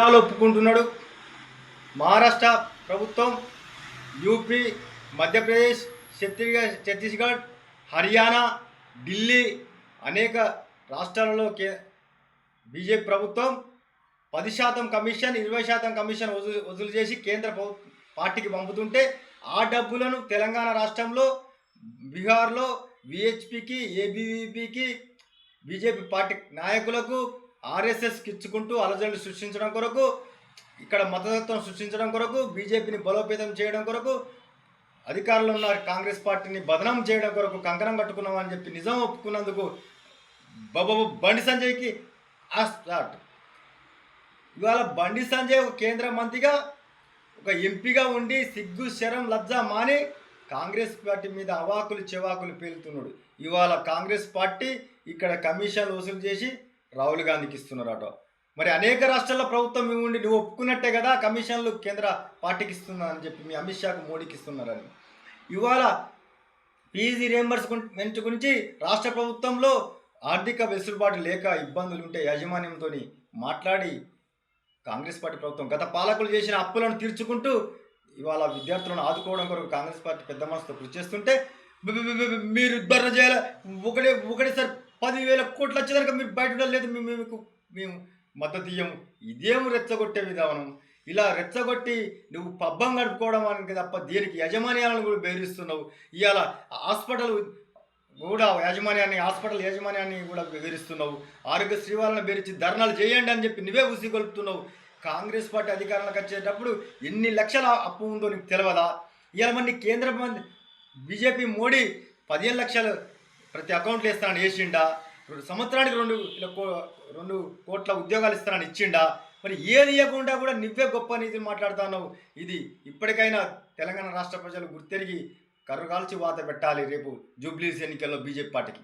ఒప్పుకుంటున్నాడు. మహారాష్ట్ర ప్రభుత్వం, యూపీ, మధ్యప్రదేశ్, ఛత్తీస్గఢ్, హర్యానా, ఢిల్లీ అనేక రాష్ట్రాలలో బీజేపీ ప్రభుత్వం 10% కమిషన్, 20% కమిషన్ వసూలు చేసి కేంద్ర పార్టీకి పంపుతుంటే ఆ డబ్బులను తెలంగాణ రాష్ట్రంలో, బీహార్లో విహెచ్పికి, ఏబీవీపీకి, బీజేపీ పార్టీ నాయకులకు, ఆర్ఎస్ఎస్కి ఇచ్చుకుంటూ అలజడులు సృష్టించడం కొరకు, ఇక్కడ మతతత్వం సృష్టించడం కొరకు, బీజేపీని బలోపేతం చేయడం కొరకు, అధికారంలో ఉన్న కాంగ్రెస్ పార్టీని బదనం చేయడం కొరకు కంకణం కట్టుకున్నామని చెప్పి నిజం ఒప్పుకున్నందుకు బండి సంజయ్కి స్టార్ట్. ఇవాళ బండి సంజయ్ ఒక కేంద్ర మంత్రిగా, ఒక ఎంపీగా ఉండి సిగ్గు శరం లజ్జ మాని కాంగ్రెస్ పార్టీ మీద అవాకులు చెవాకులు పేలుతున్నాడు. ఇవాళ కాంగ్రెస్ పార్టీ ఇక్కడ కమిషన్లు వసూలు చేసి రాహుల్ గాంధీకి ఇస్తున్నారట. మరి అనేక రాష్ట్రాల ప్రభుత్వం మీ ఉండి నువ్వు ఒప్పుకున్నట్టే కదా కమిషన్లు కేంద్ర పార్టీకి ఇస్తున్నారని చెప్పి మీ అమిత్ షాకు, మోడీకి ఇస్తున్నారని. ఇవాళ ఫీజు రియంబర్స్మెంట్ గురించి రాష్ట్ర ప్రభుత్వంలో ఆర్థిక వెసులుబాటు లేక ఇబ్బందులు ఉంటే యాజమాన్యంతో మాట్లాడి కాంగ్రెస్ పార్టీ ప్రభుత్వం గత పాలకులు చేసిన అప్పులను తీర్చుకుంటూ ఇవాళ విద్యార్థులను ఆదుకోవడం కొరకు కాంగ్రెస్ పార్టీ పెద్ద మనసుతో కృషి చేస్తుంటే మీరు ధర్నా చేయాలి, ఒకటేసారి 10,000 కోట్లు వచ్చేదాకా మీరు బయట ఉండలేదు, మేము మద్దతు ఇయ్యము. ఇదేం రెచ్చగొట్టే విధానం. ఇలా రెచ్చగొట్టి నువ్వు పబ్బం గడుపుకోవడం అని తప్ప దేనికి యాజమాన్యాలను కూడా బెదిరిస్తున్నావు. ఇవాళ హాస్పిటల్ యాజమాన్యాన్ని కూడా బెదిరిస్తున్నావు. ఆరోగ్యశ్రీ వాళ్ళని బెదిరించి ధర్నాలు చేయండి అని చెప్పి నువ్వే ఉసిగొలుపుతున్నావు. కాంగ్రెస్ పార్టీ అధికారంలోకి వచ్చేటప్పుడు ఎన్ని లక్షల అప్పు ఉందో నీకు తెలియదా? ఇవాళ మరి కేంద్ర బీజేపీ మోడీ 15 లక్షలు ప్రతి అకౌంట్లో ఇస్తానని వేసిండా? సంవత్సరానికి 2 కోట్ల ఉద్యోగాలు ఇస్తానని ఇచ్చిండా? మరి ఏది ఇవ్వకుండా కూడా నువ్వే గొప్ప నీతిని మాట్లాడుతున్నావు. ఇది ఇప్పటికైనా తెలంగాణ రాష్ట్ర ప్రజలు గుర్తెరిగి కర్రుగాల్చి వాత పెట్టాలి రేపు జూబ్లీస్ ఎన్నికల్లో బీజేపీ పార్టీకి.